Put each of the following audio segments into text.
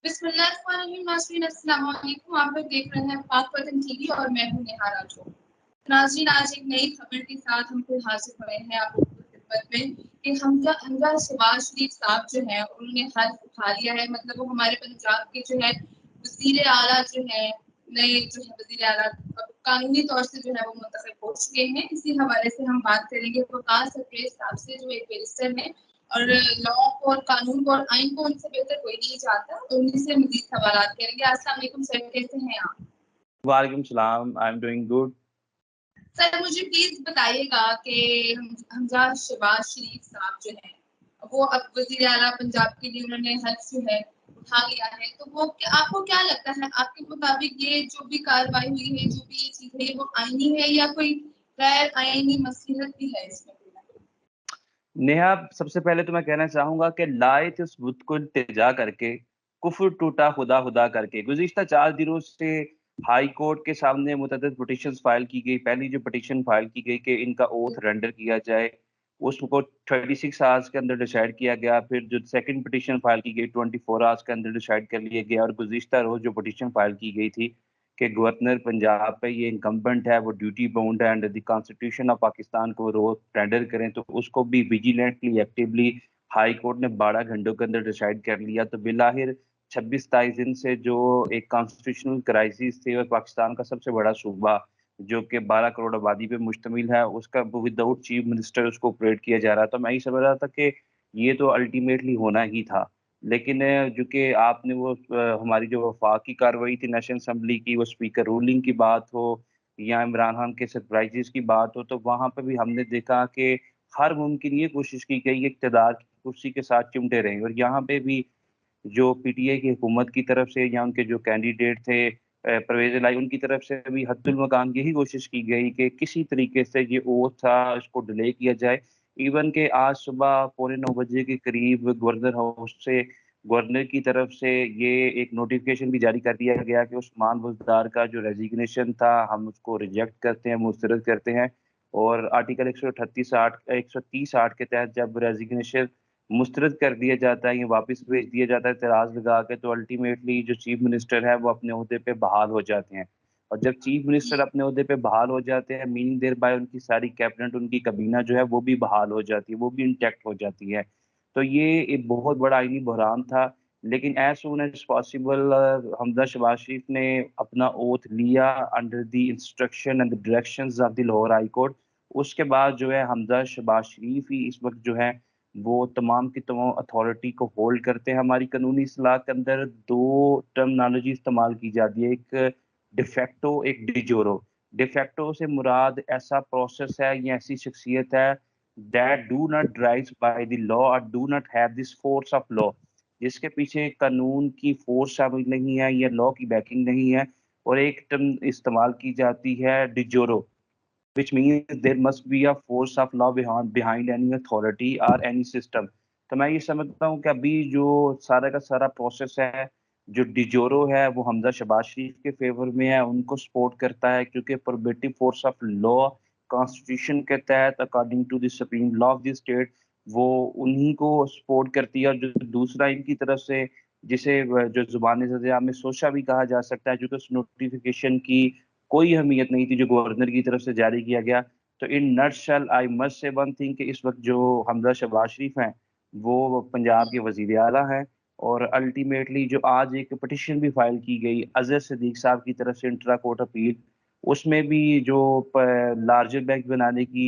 बिस्मिल्लाहिर्रहमानिर्रहीम। नाज़रीन अस्सलाम वालेकुम। आप लोग देख रहे हैं पाक वतन टीवी और मैं हूं नेहा राठौर। नाज़रीन, आज एक नई खबर के साथ हम फिर हाजिर हुए हैं आप लोगों की खिदमत में कि हमजा शहबाज शरीफ साहब जो है उन्होंने हल्फ उठा लिया है। मतलब वो हमारे पंजाब के जो है वज़ीर आला जो है, नए जो है वज़ीर आला कानूनी तौर से जो है वो मुंतखब हो चुके हैं। इसी हवाले से हम बात करेंगे वकास परवेज़ साहब से, जो एक बैरिस्टर हैं और लॉ को और कानून को और आइन को उनसे बेहतर कोई नहीं जानता। तो उन्हीं से मज़ीद सवालात करेंगे। अस्सलाम वालेकुम सर, कैसे हैं आप? वालेकुम सलाम, I am doing good. Sir मुझे प्लीज बताइएगा कि हमजा शहबाज शरीफ साहब जो है वो अब वज़ीर आला पंजाब के लिए उन्होंने हल्फ जो है उठा लिया है, तो वो आपको क्या लगता है, आपके मुताबिक ये जो भी कार्रवाई हुई है, जो भी ये चीज है, वो आईनी है या कोई गैर आईनी मसलहत भी है इसमें? नेहा, सबसे पहले तो मैं कहना चाहूँगा कि लाए थे उस बुत को इल्तिजा करके, कुफ्र टूटा खुदा खुदा करके। गुज़िश्ता 4 दिनों से हाई कोर्ट के सामने मुतअद्दिद पिटीशंस फाइल की गई। पहली जो पिटीशन फाइल की गई कि इनका ओथ रेंडर किया जाए, उसको 36 आवर्स के अंदर डिसाइड किया गया। फिर जो सेकंड पिटीशन फाइल की गई 24 आवर्स के अंदर डिसाइड कर लिया गया। और गुज़िश्ता रोज़ जो पिटीशन फाइल की गई थी कि गवर्नर पंजाब पे ये इनकम्बेंट है, वो ड्यूटी बाउंड है under the constitution of Pakistan को रोज टेंडर करें, तो उसको भी विजिलेंटली एक्टिवली हाई कोर्ट ने 12 घंटों के अंदर डिसाइड कर लिया। तो बिलाहिर 26-27 दिन से जो एक कॉन्स्टिट्यूशनल क्राइसिस थी और पाकिस्तान का सबसे बड़ा सूबा जो कि 12 करोड़ आबादी पे मुश्तमिल है, उसका विदाउट चीफ मिनिस्टर उसको ऑपरेट किया जा रहा था। मैं ये समझ रहा था कि ये तो अल्टीमेटली होना ही था। लेकिन जो कि आपने वो हमारी जो वफाकी कार्रवाई थी नेशनल असम्बली की, वो स्पीकर रूलिंग की बात हो या इमरान खान के सरप्राइजेस की बात हो, तो वहाँ पे भी हमने देखा कि हर मुमकिन ये कोशिश की गई इक़्तिदार की कुर्सी के साथ चिमटे रहे। और यहाँ पे भी जो पीटीआई की हुकूमत की तरफ से या उनके जो कैंडिडेट थे परवेज़ इलाही, उनकी तरफ से भी हद्दुल मकाम यही कोशिश की गई कि किसी तरीके से ये ओथ था इसको डिले किया जाए। इवन के आज सुबह पौने 9 बजे के करीब गवर्नर हाउस से गवर्नर की तरफ से ये एक नोटिफिकेशन भी जारी कर दिया गया कि उस्मान बुज़दार का जो रेजिग्नेशन था हम उसको रिजेक्ट करते हैं, मुस्तरद करते हैं। और आर्टिकल 138 8 130 8 के तहत जब रेजिग्नेशन मुस्तरद कर दिया जाता है या वापस भेज दिया जाता है एतराज़ लगा के, तो अल्टीमेटली जो चीफ मिनिस्टर है वो अपने ओहदे पे बहाल हो जाते हैं। और जब चीफ मिनिस्टर अपने ओहदे पे बहाल हो जाते हैं, मीनिंग देयर बाय उनकी सारी कैबिनेट, उनकी काबीना जो है वो भी बहाल हो जाती है, वो भी इंटैक्ट हो जाती है। तो ये एक बहुत बड़ा आईनी बहरान था। लेकिन as soon as possible Hamza Shahbaz Sharif ने अपना ओथ लिया under the instruction and the directions of the Lahore high court. उसके बाद जो है हमज़ा शहबाज शरीफ ही इस वक़्त जो है वो तमाम की तमाम अथॉरिटी को होल्ड करते हैं। हमारी कानूनी इस्लाह के अंदर 2 टर्मिनोलॉजी इस्तेमाल की जाती है, एक डिफैक्टो, एक डि जोरो। डिफैक्टो से मुराद ऐसा प्रोसेस है या ऐसी शख्सियत है that do not rise by the law or do not have this force of law, जिसके पीछे कानून की फोर्स शामिल नहीं है या लॉ की बैकिंग नहीं है। और एक टर्म इस्तेमाल की जाती है डिजोरो, which means there must be a force of law behind any authority or any system। तो मैं ये समझता हूँ कि अभी जो सारा का सारा प्रोसेस है, जो डिजोरो है वो हमजा शहबाज शरीफ के फेवर में है, उनको सपोर्ट करता है क्योंकि probative force of law constitution के तहत according to the supreme law of the state वो उन्हीं को सपोर्ट करती है। और जो दूसरा इनकी तरफ से जिसे जो जुबान सज़ा में सोचा भी कहा जा सकता है, क्योंकि उस नोटिफिकेशन की कोई अहमियत नहीं थी जो गवर्नर की तरफ से जारी किया गया। तो in nutshell I must say one thing कि इस वक़्त जो हमज़ा शहबाज शरीफ हैं, वो पंजाब के वज़ीर आला हैं। और अल्टीमेटली जो आज एक पिटीशन भी फाइल की गई अज़हर सिद्दीक साहब की तरफ से इंट्रा कोर्ट अपील, उसमें भी जो लार्जर बैंक बनाने की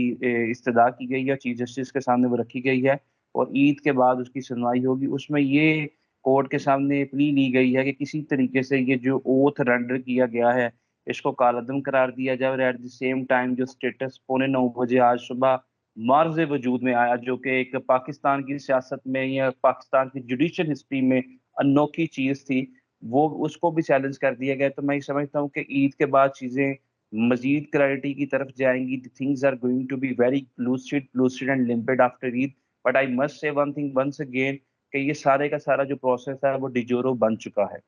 इस्तदा की गई है, चीफ जस्टिस के सामने वो रखी गई है और ईद के बाद उसकी सुनवाई होगी। उसमें ये कोर्ट के सामने प्ली ली गई है कि किसी तरीके से ये जो ओथ रेंडर किया गया है इसको कालअदम करार दिया जाए। और एट द सेम टाइम जो स्टेटस पौने 9 बजे आज सुबह मार्ज़ वजूद में आया, जो कि एक पाकिस्तान की सियासत में या पाकिस्तान की जुडिशियल हिस्ट्री में अनोखी चीज़ थी, वो उसको भी चैलेंज कर दिया गया। तो मैं ये समझता हूँ कि ईद के बाद चीज़ें मज़ीद क्लैरिटी की तरफ जाएँगी। The things are going to be very lucid and limpid after Eid. But I must say one thing once again कि ये सारे का सारा जो प्रोसेस है वो डिजोरो बन चुका है।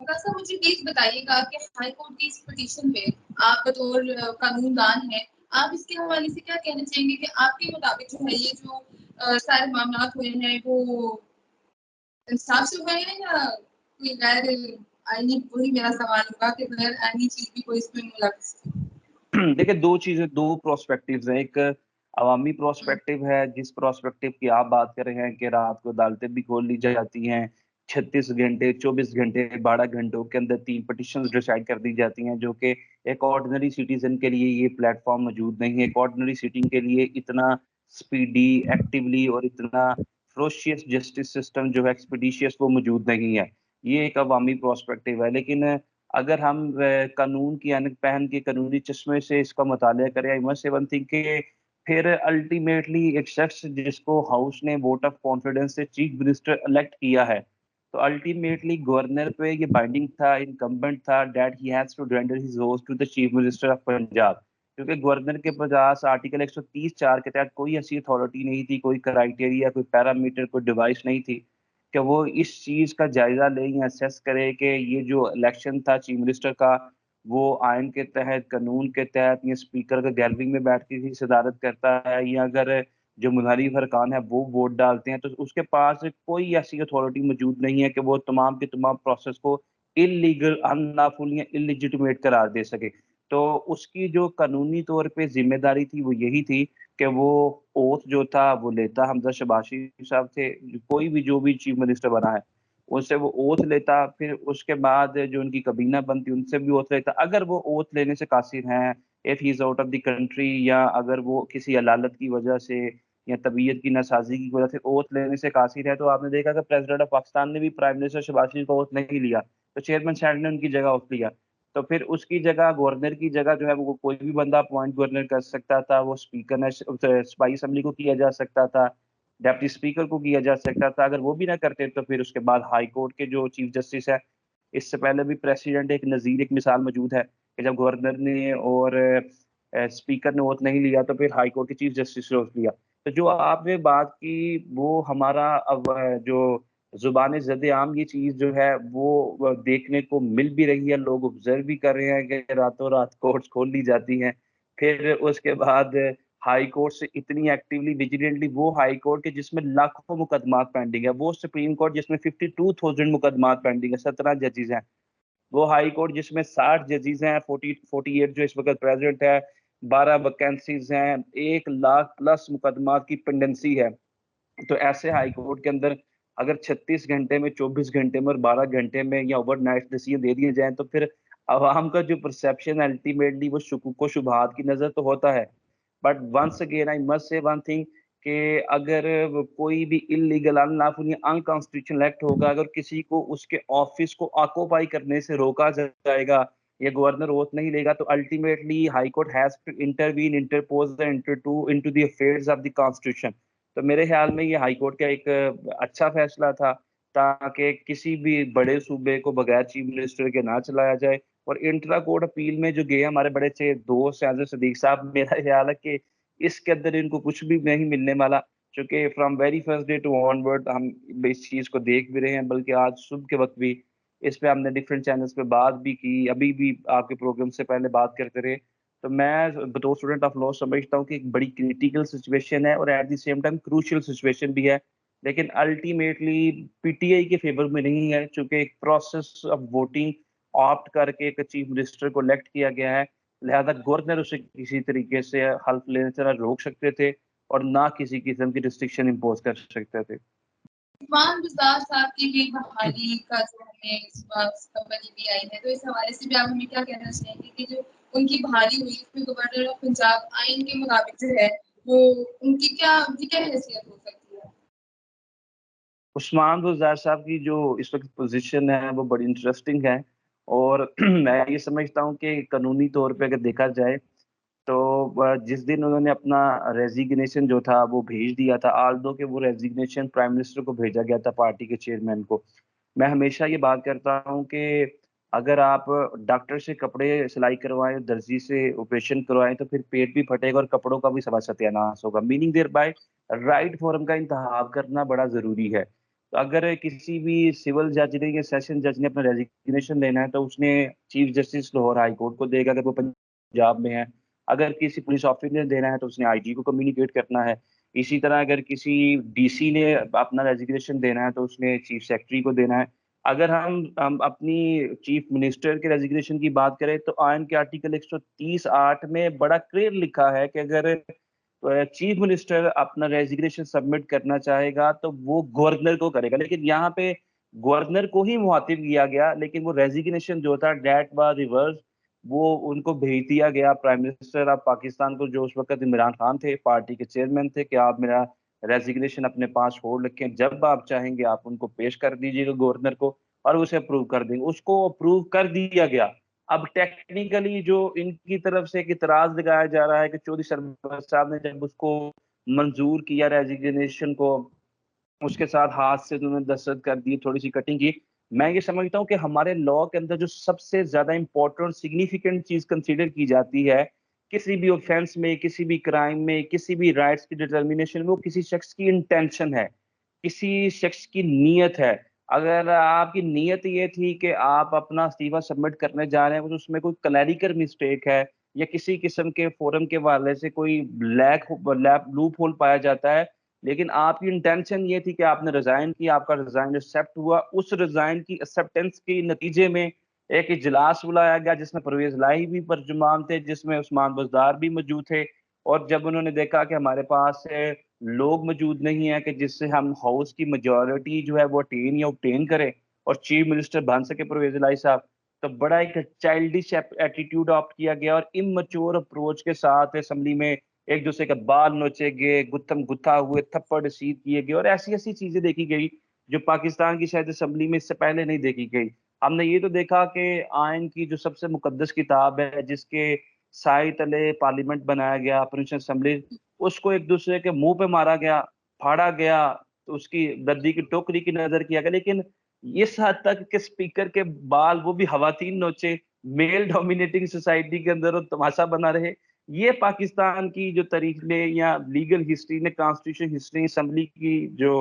सर मुझे प्लीज बताइएगा कि हाई कोर्ट की इस पिटीशन पे आप बतौर कानूनदान हैं, आप इसके हवाले से क्या कहना चाहेंगे कि आपके मुताबिक जो है ये जो सारे मामला हुए हैं वो इंसाफ से हुए हैं या कोई गैर आईनी? वही मेरा सवाल होगा कि गैर आईनी चीज भी कोई इसमें मुलव्वस? देखिए, दो चीजें, दो प्रोस्पेक्टिव्स हैं। एक अवामी प्रोस्पेक्टिव है, जिस प्रोस्पेक्टिव की आप बात कर रहे हैं कि रात को अदालतें भी खोल ली जाती हैं, 36 घंटे, 24 घंटे, 12 घंटों के अंदर 3 पिटिशंस डिसाइड कर दी जाती हैं, जो कि एक ऑर्डिनरी सिटीजन के लिए ये प्लेटफॉर्म मौजूद नहीं है। एक ऑर्डिनरी सिटिंग के लिए इतना स्पीडी, एक्टिवली और इतना फेरोशियस जस्टिस सिस्टम जो है, एक्सपीडिशियस, वो मौजूद नहीं है। ये एक अवामी प्रोस्पेक्टिव है। लेकिन अगर हम कानून की ऐनक पहन के कानूनी चश्मे से इसका मुताला करें, आई मस्ट से वन थिंग कि फिर अल्टीमेटली एक शख्स जिसको हाउस ने वोट ऑफ कॉन्फिडेंस से चीफ मिनिस्टर इलेक्ट किया है, तो अल्टीमेटली गवर्नर पे ये बाइंडिंग था, इनकम्बेंट था, that he has to render his vote to the chief minister of Punjab. क्योंकि गवर्नर के पास आर्टिकल 130(4) के तहत कोई ऐसी अथॉरिटी नहीं थी, कोई क्राइटेरिया, कोई पैरामीटर, कोई डिवाइस नहीं थी कि वो इस चीज़ का जायज़ा लें या असेस करें कि ये जो इलेक्शन था चीफ मिनिस्टर का, वो आइन के तहत, कानून के तहत, या स्पीकर का गैलरी में बैठ के ही सदारत करता है, या अगर जो मुनहरिफ अरकान है वो वोट डालते हैं, तो उसके पास कोई ऐसी अथॉरिटी मौजूद नहीं है कि वो तमाम के तमाम प्रोसेस को इल्लीगल, अनलॉफुल या इल्लीजिटिमेट करार दे सके। तो उसकी जो कानूनी तौर पे ज़िम्मेदारी थी वो यही थी कि वो ओथ जो था वो लेता, हमज़ा शबाशी साहब थे, कोई भी जो भी चीफ मिनिस्टर बना है, उससे वो ओथ लेता, फिर उसके बाद जो उनकी काबीना बनती उनसे भी ओथ लेता। अगर वो ओथ लेने से कासिर हैं, if he is out of the country, या अगर वो किसी अलालत की वजह से या तबीयत की नासाज़ी की वजह से ओथ लेने से कासिर है, तो आपने देखा कि प्रेसिडेंट ऑफ पाकिस्तान ने भी प्राइम मिनिस्टर शहबाज शरीफ का ओथ नहीं लिया, तो चेयरमैन सेनेट ने उनकी जगह ओथ लिया। तो फिर उसकी जगह, गवर्नर की जगह जो है वो कोई भी बंदा अपॉइंट गवर्नर कर सकता था, वो स्पीकर ने स्पाई असेंबली को किया जा सकता था, डेप्टी स्पीकर को किया जा सकता था। अगर वो भी ना करते तो फिर उसके बाद हाई कोर्ट के जो चीफ जस्टिस है, इससे पहले भी प्रेसिडेंट एक नज़ीर, एक मिसाल मौजूद है कि जब गवर्नर ने और स्पीकर ने ओथ नहीं लिया, तो फिर हाई कोर्ट के चीफ जस्टिस ने ओथ लिया। तो जो आपने बात की, वो हमारा अब जो ज़ुबान ज़द-ए-आम ये चीज़ जो है वो देखने को मिल भी रही है, लोग ऑब्ज़र्व भी कर रहे हैं कि रातों-रात कोर्ट्स खोल दी जाती हैं। फिर उसके बाद हाई कोर्ट से इतनी एक्टिवली, विजिलेंटली, वो हाई कोर्ट के जिसमें लाखों मुकदमात पेंडिंग है, वो सुप्रीम कोर्ट जिसमें 52,000 मुकदमात पेंडिंग है, 17 जजेस हैं। वो हाई कोर्ट जिसमें 60 जजेस हैं, 48 जो इस वक़्त प्रेज़ेंट है, 12 वैकेंसीज़ हैं, 1 लाख प्लस मुकदमात की पेंडेंसी है। तो ऐसे हाई कोर्ट के अंदर अगर 36 घंटे में, 24 घंटे में और 12 घंटे में या ओवरनाइट डिसीजन दे दिए जाएँ, तो फिर अवाम का जो परसेप्शन है अल्टीमेटली वो शुकूक व शुबहात की नज़र तो होता है। But once again I must say one thing कि अगर वो कोई भी इल्लीगल, अनलॉफुल या अनकॉन्स्टिट्यूशनल एक्ट होगा, अगर किसी को उसके ऑफिस को ऑक्यूपाई करने से रोका जाएगा या गवर्नर ओथ नहीं लेगा, तो ultimately high court has to intervene, interpose the into the affairs of the constitution. तो मेरे ख्याल में ये हाई कोर्ट का एक अच्छा फैसला था, ताकि किसी भी बड़े सूबे को बगैर चीफ मिनिस्टर के ना चलाया जाए। और इंट्रा कोर्ट अपील में जो गए हमारे बड़े अच्छे दोस्त हैं सदीक साहब, मेरा ख्याल है कि इसके अंदर इनको कुछ भी नहीं मिलने वाला, क्योंकि from very first day to onward हम इस चीज़ को देख भी रहे हैं, बल्कि आज सुबह के वक्त भी इस पे हमने डिफरेंट चैनल्स पे बात भी की, अभी भी आपके प्रोग्राम से पहले बात करते रहे। तो मैं बतौर स्टूडेंट ऑफ लॉ समझता हूँ कि एक बड़ी क्रिटिकल सिचुएशन है और at the same time crucial situation भी है। लेकिन अल्टीमेटली पीटीआई के फेवर में नहीं है, चूँकि एक प्रोसेस ऑफ वोटिंग ऑप्ट करके एक चीफ मिनिस्टर को इलेक्ट किया गया है। लिहाजा गवर्नर उसे किसी तरीके से हल्फ लेने से ना रोक सकते थे और ना किसी किस्म की रिस्ट्रिक्शन इम्पोज़ कर सकते थे। इमाम गुज़ार साहब की भी बहाली का जो हमें इस बार खबर ये भी आई है, तो इस हवाले से भी आप हमें क्या कहना चाहेंगे कि जो उनकी बहाली हुई उसमें गवर्नर ऑफ पंजाब आइन के मुताबिक जो है वो उनकी क्या हैसियत हो सकती है? उस्मान बुज़दार साहब की जो इस वक़्त पोज़ीशन है वो बड़ी इंटरेस्टिंग है और मैं ये समझता हूँ कि कानूनी तौर पे अगर देखा जाए तो जिस दिन उन्होंने अपना रेज़िग्नेशन जो था वो भेज दिया था, ऑल्दो कि वो रेज़िग्नेशन प्राइम मिनिस्टर को भेजा गया था, पार्टी के चेयरमैन को। मैं हमेशा ये बात करता हूँ कि अगर आप डॉक्टर से कपड़े सिलाई करवाएँ, दर्जी से ऑपरेशन करवाएँ, तो फिर पेट भी फटेगा और कपड़ों का भी सत्यानाश होगा। Meaning thereby right forum का इंतखाब करना बड़ा ज़रूरी है। तो अगर किसी भी सिविल जज ने या सेशन जज ने अपना रेज़िग्नेशन लेना है, तो उसने chief justice Lahore high court को देगा अगर वो पंजाब में है। अगर किसी पुलिस ऑफिसर ने देना है, तो उसने आईजी को कम्युनिकेट करना है। इसी तरह अगर किसी डीसी ने अपना रेजिग्नेशन देना है तो उसने चीफ सेक्रेटरी को देना है। अगर हम अपनी चीफ मिनिस्टर के रेजिग्नेशन की बात करें तो आयन के आर्टिकल 130(8) में बड़ा क्लियर लिखा है कि अगर चीफ मिनिस्टर अपना रेजिग्नेशन सबमिट करना चाहेगा तो वो गवर्नर को करेगा, लेकिन यहाँ पे गवर्नर को ही मुखातिब किया गया, लेकिन वो रेजिग्नेशन जो था डेट वाज रिवर्स, वो उनको भेज दिया गया प्राइम मिनिस्टर ऑफ पाकिस्तान को, जो उस वक्त इमरान खान थे, पार्टी के चेयरमैन थे, कि आप मेरा रेजिग्नेशन अपने पास होल्ड रखें, जब आप चाहेंगे आप उनको पेश कर दीजिएगा गवर्नर को और उसे अप्रूव कर देंगे। उसको अप्रूव कर दिया गया। अब टेक्निकली जो इनकी तरफ से एक इतराज लगाया जा रहा है कि चौधरी सरबराज साहब ने जब उसको मंजूर किया रेजिग्नेशन को, उसके साथ हाथ से उन्होंने दस्तखत कर दी, थोड़ी सी कटिंग की। मैं ये समझता हूँ कि हमारे लॉ के अंदर जो सबसे ज्यादा इंपॉर्टेंट सिग्निफिकेंट चीज कंसीडर की जाती है किसी भी ऑफेंस में, किसी भी क्राइम में, किसी भी राइट्स की डिटर्मिनेशन में, वो किसी शख्स की इंटेंशन है, किसी शख्स की नीयत है। अगर आपकी नीयत ये थी कि आप अपना इस्तीफा सबमिट करने जा रहे हैं तो उसमें कोई क्लैरिकल मिस्टेक है या किसी किस्म के फोरम के हवाले से कोई लूप होल पाया जाता है, लेकिन आपकी इंटेंशन ये थी कि आपने रिजाइन किया, आपका रिजाइन एक्सेप्ट हुआ, उस रिजाइन की एक्सेप्टेंस के नतीजे में एक इजलास बुलाया गया जिसमें परवेज इलाही भी तर्जुमान थे, जिसमें उस्मान बुज़दार भी मौजूद थे। और जब उन्होंने देखा कि हमारे पास लोग मौजूद नहीं है कि जिससे हम हाउस की मेजोरिटी जो है वो अटेन या ऑब्टेन करें और चीफ मिनिस्टर बन सके परवेज इलाही साहब, तो बड़ा एक चाइल्डिश एटीट्यूड ऑप्ट किया गया और इमैच्योर अप्रोच के साथ असेंबली में एक दूसरे के बाल नोचे गए, गुत्थम गुत्था हुए, थप्पड़ सीध किए गए और ऐसी ऐसी चीजें देखी गई जो पाकिस्तान की शायद असेंबली में इससे पहले नहीं देखी गई। हमने ये तो देखा कि आयन की जो सबसे मुकद्दस किताब है, जिसके साए तले पार्लियामेंट बनाया गया, प्रोविंशियल असेंबली, उसको एक दूसरे के मुंह पे मारा गया, फाड़ा गया, तो उसकी गद्दी की टोकरी की नजर किया गया। लेकिन इस हद तक कि स्पीकर के बाल वो भी खवातीन नोचे, मेल डोमिनेटिंग सोसाइटी के अंदर वो तमाशा बना रहे, ये पाकिस्तान की जो तारीख ने या लीगल हिस्ट्री ने, कॉन्स्टिट्यूशन हिस्ट्री असेंबली की जो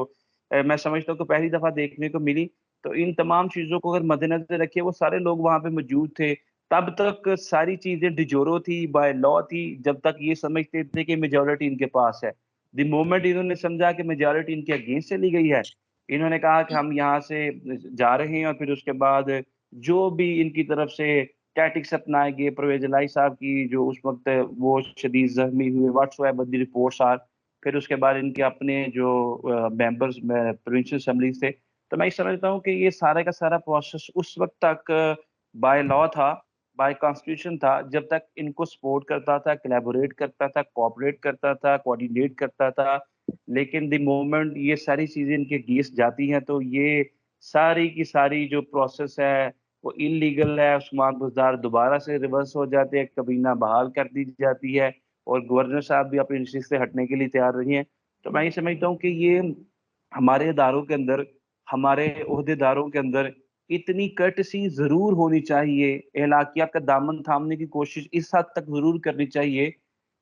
मैं समझता हूँ कि पहली दफा देखने को मिली। तो इन तमाम चीजों को अगर मद्देनजर रखिए, वो सारे लोग वहां पे मौजूद थे, तब तक सारी चीजें डिजोरो थी, बाय लॉ थी, जब तक ये समझते थे कि मेजोरिटी इनके पास है। द मोमेंट इन्होंने समझा कि मेजोरिटी इनके अगेंस्ट चली गई है, इन्होंने कहा कि हम यहाँ से जा रहे हैं, और फिर उसके बाद जो भी इनकी तरफ से टैक्टिक्स अपनाए गए, परवेज इलाही साहब की जो उस वक्त वो शदीद जख्मी हुए, व्हाट्सएवर द रिपोर्ट्स आर, फिर उसके बाद इनके अपने जो मेंबर्स प्रोविंशियल असेंबलीज थे। तो मैं ये समझता हूँ कि ये सारा का सारा प्रोसेस उस वक्त तक बाय लॉ था, बाय कॉन्स्टिट्यूशन था, जब तक इनको सपोर्ट करता था, कोलैबोरेट करता था, कोऑपरेट करता था, कोऑर्डिनेट करता था। लेकिन द मोमेंट ये सारी चीजें इनके अगेंस्ट जाती हैं तो ये सारी की सारी जो प्रोसेस है वो इलीगल है। उस्मान बुज़दार दोबारा से रिवर्स हो जाते हैं, कबीना बहाल कर दी जाती है और गवर्नर साहब भी अपनी डिस्ट्रिक्ट से हटने के लिए तैयार रही हैं। तो मैं ये समझता हूँ कि ये हमारे इदारों के अंदर, हमारे ओहदेदारों के अंदर इतनी कर्टसी जरूर होनी चाहिए, एहलाकियात का दामन थामने की कोशिश इस हद तक जरूर करनी चाहिए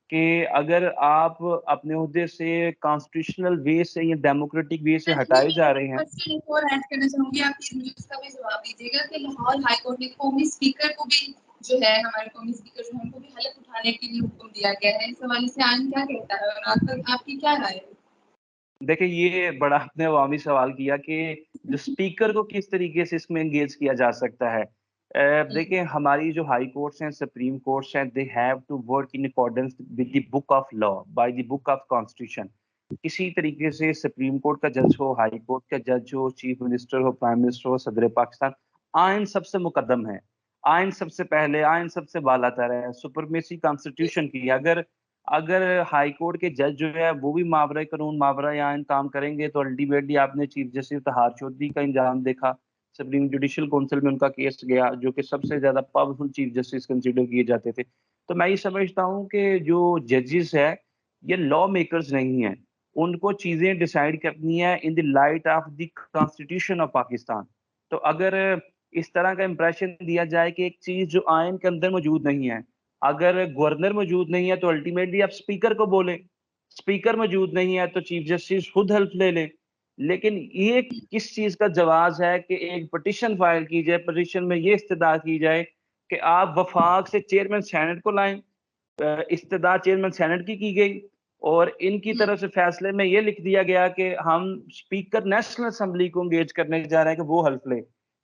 कि अगर आप अपने ओहदे से कॉन्स्टिट्यूशनल वे से या डेमोक्रेटिक वे से हटाए जा रहे हैं। क्वेश्चन एक और ऐड करना चाहूंगी, आप इस न्यूज़ का भी जवाब दीजिएगा कि लाहौर हाई कोर्ट ने कौमी स्पीकर को भी जो है, हमारे कौमी स्पीकर जो है उनको भी हलफ उठाने के लिए हुक्म दिया गया है। इस हवाले से आयन क्या कहता है और आपकी क्या राय है? देखिए, ये बड़ा आपने अवामी सवाल किया कि जो स्पीकर को किस तरीके से इसमें एंगेज किया जा सकता है। देखिए, हमारी जो हाई कोर्ट्स हैं, सुप्रीम कोर्ट्स हैं, they have to work in accordance with the book of law, by the book of constitution. किसी तरीके से सुप्रीम कोर्ट का जज हो, हाई कोर्ट का जज हो, चीफ मिनिस्टर हो, प्राइम मिनिस्टर हो, सदर पाकिस्तान, आइन सबसे मुकद्दम है, आइन सबसे पहले, आइन सबसे बालातर है, सुपरमेसी कॉन्स्टिट्यूशन की। अगर अगर हाई कोर्ट के जज जो है वो भी मावरा कानून, मावरा आइन काम करेंगे तो अल्टीमेटली आपने चीफ जस्टिस तहार चौधरी का इंजाम देखा, सुप्रीम जुडिशियल काउंसिल में उनका केस गया, जो कि सबसे ज्यादा पावरफुल चीफ जस्टिस कंसीडर किए जाते थे। तो मैं ये समझता हूँ कि जो जजेस है ये लॉ मेकर्स नहीं है, उनको चीजें डिसाइड करनी है in the light of the constitution of Pakistan. तो अगर इस तरह का इंप्रेशन दिया जाए कि एक चीज जो आयन के अंदर मौजूद नहीं है, अगर गवर्नर मौजूद नहीं है तो अल्टीमेटली आप स्पीकर को बोले, स्पीकर मौजूद नहीं है तो चीफ जस्टिस खुद हेल्प ले ले। लेकिन ये किस चीज का जवाब है कि एक पिटिशन फाइल की जाए, पिटिशन में ये इस्तदा की जाए कि आप वफाक से चेयरमैन सेनेट को लाएं, इस्तदा चेयरमैन सेनेट की गई, और इनकी तरफ से फैसले में ये लिख दिया गया कि हम स्पीकर नेशनल असेंबली को एंगेज करने जा रहे हैं कि वो हल्फ ले।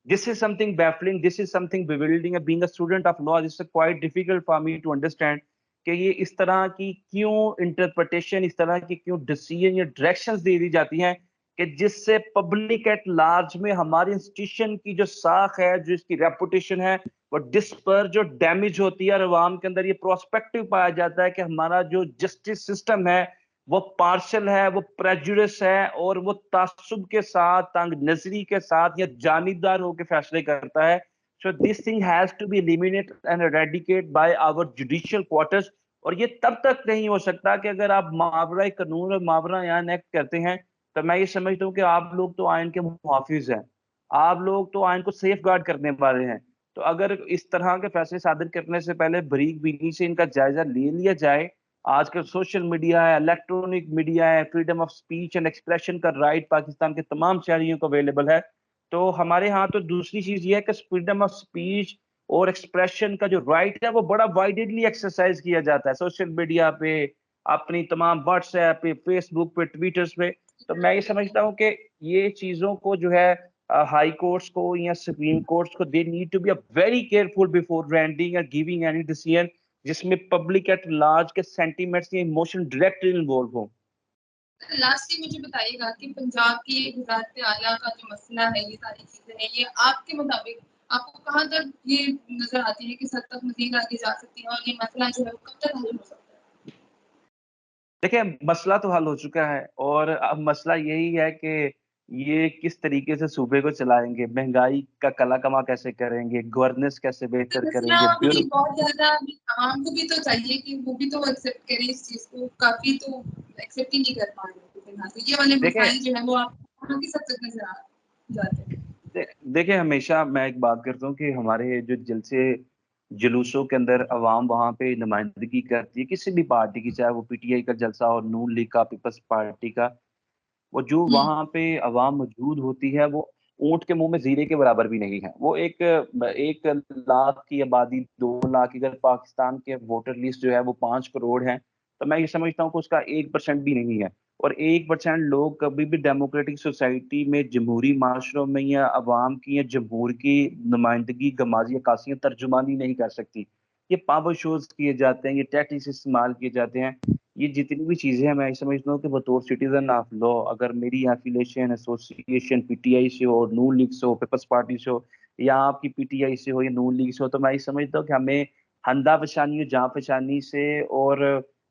This is something baffling, this is something bewildering, being a student of law this is quite difficult for me to understand कि ये इस तरह की क्यों इंटरप्रिटेशन, इस तरह की क्यों डिसीजन या डायरेक्शंस दे दी जाती हैं कि जिससे पब्लिक एट लार्ज में हमारी इंस्टीट्यूशन की जो साख है, जो इसकी रेपुटेशन है, वो डिस्पर जो डैमेज होती है और अवाम के अंदर ये प्रोस्पेक्टिव पाया जाता है कि हमारा जो जस्टिस सिस्टम है वो पार्शल है, वो प्रेजुडिस है और वो तासुब के साथ, तंग नजरी के साथ या जानिबदार होकर फैसले करता है। So this thing has to be eliminate and eradicate by our judicial quarters. और ये तब तक नहीं हो सकता कि अगर आप मावरा कानून और मावरा यान एक्ट करते हैं, तो मैं ये समझता हूँ कि आप लोग तो आयन के मुहाफिज हैं, आप लोग तो आयन को सेफ गार्ड करने वाले हैं। तो अगर इस तरह के फैसले सादर करने से पहले बारीक बीनी से इनका जायजा ले लिया जाए। आजकल सोशल मीडिया है, इलेक्ट्रॉनिक मीडिया है, freedom of speech and expression का राइट पाकिस्तान के तमाम शहरियों को अवेलेबल है। तो हमारे यहाँ तो दूसरी चीज ये है कि फ्रीडम ऑफ स्पीच और एक्सप्रेशन का जो राइट है वो बड़ा वाइडली एक्सरसाइज किया जाता है सोशल मीडिया पे, अपनी तमाम व्हाट्सएप पे, फेसबुक पे, ट्विटर्स पे। तो मैं ये समझता हूँ कि ये चीजों को जो है हाई कोर्ट्स को या सुप्रीम कोर्ट्स को they need to be very careful before rending और गिविंग एनी डिसीजन जिसमें पब्लिक एट लार्ज के सेंटीमेंट्स या इमोशन डायरेक्टली इन्वॉल्व हो। लास्टली मुझे बताइएगा कि पंजाब की वज़ारत आला का जो मसला है, ये सारी चीजें हैं, ये आपके मुताबिक आपको कहाँ तक ये नजर आती है, किस हद तक मजीद आगे जा सकती है और ये मसला जो है वो कब तक हल हो सकता है? देखिए, मसला तो हल हो चुका है और अब मसला यही है कि ये किस तरीके से सूबे को चलाएंगे, महंगाई का कला कमा कैसे करेंगे, गवर्नेंस कैसे बेहतर मसला करेंगे, भी बहुत ज्यादा आवाम को भी तो चाहिए कि वो भी तो एक्सेप्ट करे इस चीज को, काफी तो एक्सेप्ट ही नहीं कर पा रहे हैं। तो ये वाले देखें मसाइल जो है वो आप किस हद तक नजर आ जाते हैं? देखिए, हमेशा मैं एक बात करता हूँ कि हमारे जो जलसे जुलूसों के अंदर अवाम वहाँ पे नुमाइंदगी करती है किसी भी पार्टी की, चाहे वो पीटीआई का जलसा हो, नून लीग का, पीपल्स पार्टी का। वो जो हम्म। वहां पे अवाम मौजूद होती है वो ऊंट के मुंह में जीरे के बराबर भी नहीं है। वो एक 1 लाख की आबादी, 2 लाख की, अगर पाकिस्तान के वोटर लिस्ट जो है वो 5 करोड़ है, तो मैं ये समझता हूँ कि उसका 1% भी नहीं है। और 1% लोग कभी भी डेमोक्रेटिक सोसाइटी में, जमहूरी माशरों में या अवाम की या जमहूर की नुमाइंदगी, गमाजी अक्कासी, तर्जुमानी नहीं कर सकती। ये पावर शोज किए जाते हैं, ये टैक्टिक्स इस्तेमाल किए जाते हैं। ये जितनी भी चीजें हैं, मैं समझता हूँ कि बतौर सिटीजन ऑफ लॉ, अगर मेरी एफिलिएशन एसोसिएशन पीटीआई से हो, नून लीग से हो, पीपल्स पार्टी से हो, या आपकी पीटीआई से हो या नून लीग से हो, तो मैं ये समझता हूँ कि हमें हंदा फशानी, जां फशानी से और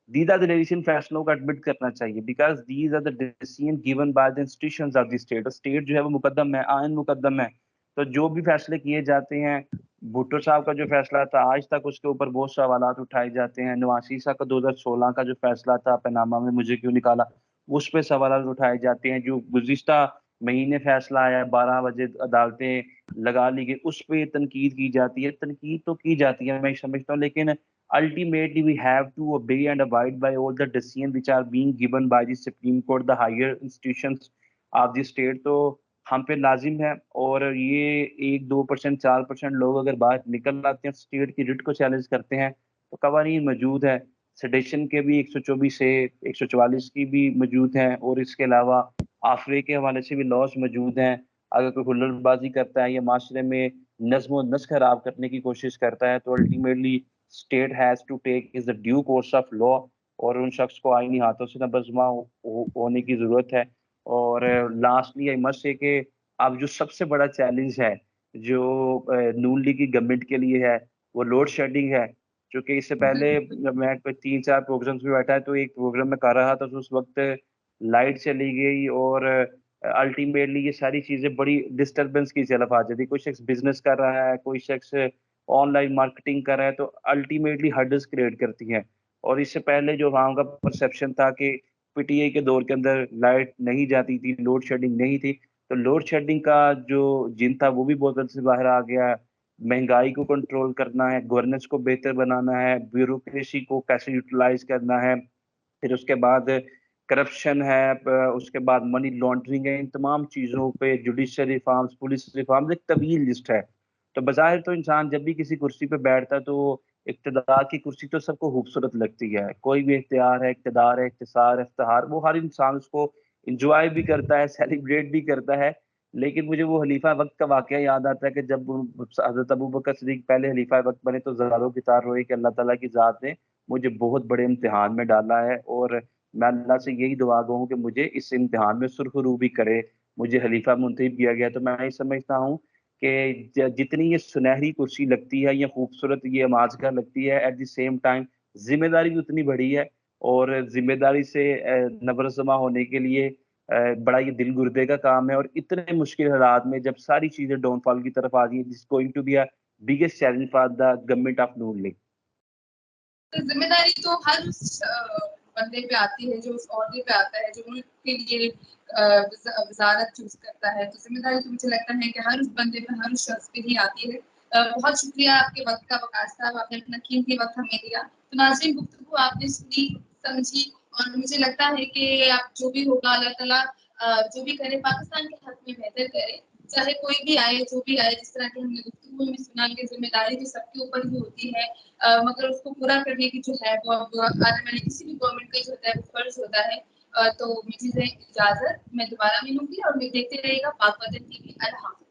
दीदा दिलेरी से इन फैसलों का एडमिट करना चाहिए। Because these are the decision given by the institutions of the state. State जो है वो मुकद्दम है, आयन मुकद्दम है। तो जो भी फैसले किए जाते हैं, भुट्टो साहब का जो फैसला था आज तक उसके ऊपर बहुत सवालात उठाए जाते हैं। नवाज शरीफ साहब का 2016 का जो फैसला था, पनामा में मुझे क्यों निकाला, उस पे सवाल उठाए जाते हैं। जो गुज़िश्ता महीने फैसला आया, 12 बजे अदालतें लगा ली गई, उस पे तनकीद की जाती है। तनकीद तो की जाती है, मैं समझता हूँ, लेकिन ultimately we have to obey and abide by all the decision which are being given by the supreme court, the higher institutions of the state. तो हम पे लाजिम है। और ये 1-2%, 4% लोग अगर बाहर निकल आते हैं, स्टेट की रिट को चैलेंज करते हैं, तो कवानीन मौजूद है। सेडेशन के भी 124 से 144 की भी मौजूद हैं, और इसके अलावा आफरे के हवाले से भी लॉज मौजूद हैं। अगर कोई हुल्लड़बाजी करता है या माशरे में नज्म और नस्क खराब करने की कोशिश करता है, तो ultimately state has to take is the due course of law, और उन शख्स को आईनी हाथों से नबजमा होने की जरूरत है। और लास्टली आई मस्ट से कि अब जो सबसे बड़ा चैलेंज है जो नून लीग की गवर्नमेंट के लिए है, वो लोड शेडिंग है। क्योंकि इससे पहले बिल्कुल। जब मैं कोई 3-4 प्रोग्राम्स में बैठा है, तो एक प्रोग्राम में कर रहा था, तो उस वक्त लाइट चली गई और अल्टीमेटली ये सारी चीजें बड़ी डिस्टरबेंस की तरफ आ जाती। कोई शख्स बिजनेस कर रहा है, कोई शख्स ऑनलाइन मार्केटिंग कर रहा है, तो अल्टीमेटली हर्डल्स क्रिएट करती हैं। और इससे पहले जो वहाँ का परसेप्शन था कि पीटीआई के दौर के अंदर लाइट नहीं जाती थी, लोड शेडिंग नहीं थी, तो लोड शेडिंग का जो जिन था वो भी बहुत जल्द से बाहर आ गया। महंगाई को कंट्रोल करना है, गवर्नेंस को बेहतर बनाना है, ब्यूरोक्रेसी को कैसे यूटिलाइज करना है, फिर उसके बाद करप्शन है, उसके बाद मनी लॉन्ड्रिंग है, इन तमाम चीज़ों पे जुडिशल रिफॉर्म्स, पुलिस रिफॉर्म्स, एक तवील लिस्ट है। तो बज़ाहिर तो इंसान जब भी किसी कुर्सी पे बैठता है, तो इक़्तिदार की कुर्सी तो सबको खूबसूरत लगती है, कोई भी इख्तियार है, इक़्तिदार है, इख़्तिसार, इफ़्तिहार, वो हर इंसान उसको एन्जॉय भी करता है, सेलिब्रेट भी करता है। लेकिन मुझे वो खलीफा वक़्त का वाक़या याद आता है कि जब हज़रत अबू बकर सिद्दीक़ पहले खलीफा वक़्त बने तो ज़ारों की तार रोई कि अल्लाह ताला की ज़ात ने मुझे बहुत बड़े इम्तिहान में डाला है और मैं अल्लाह से यही दुआ गो हूँ कि मुझे इस इम्तिहान में सुरख़रू भी करे। मुझे खलीफा मुंतखब किया गया, तो मैं ये समझता हूँ कि जितनी ये सुनहरी कुर्सी लगती है, ये खूबसूरत, ये आमाज़गाह लगती है, एट द सेम टाइम ज़िम्मेदारी भी उतनी बड़ी है और ज़िम्मेदारी से नब्र-ज़मा होने के लिए बड़ा ये दिल गुर्दे का काम है और इतने मुश्किल हालात में जब सारी चीज़ें डाउनफॉल की तरफ आ गई हैं, this going to be a biggest challenge for the government of Noon League. तो ज़िम्मेदारी तो हर उस बंदे पे आती है, जो उस ओहदे पे आता है, जो मुल्क के लिए वज़ारत चूज़ करता है। तो ज़िम्मेदारी तो मुझे लगता है कि हर उस बंदे पे, हर उस शख्स पे ही आती है। बहुत शुक्रिया आपके वक़्त का वक़ास साहब, आपने अपना कीमती वक़्त हमें दिया। तो नाज़रीन, गुफ्तगू आपने सुनी, समझी और मुझे लगता है कि अब जो भी होगा अल्लाह ताला जो भी करे पाकिस्तान के हक़ में बेहतर करे। चाहे कोई भी आए, जो भी आए, जिस तरह की हमने गुफ्तगू में सुना कि ज़िम्मेदारी तो सबके ऊपर ही होती है। मगर उसको पूरा करने की जो है वो अब आने वाली किसी भी गवर्नमेंट का जो होता है वो फ़र्ज़ होता है। तो मुझे दें इजाज़त, मैं दोबारा मिलूँगी और मैं देखते रहिएगा पाक वतन टीवी। अल्लाह हाफ़िज़।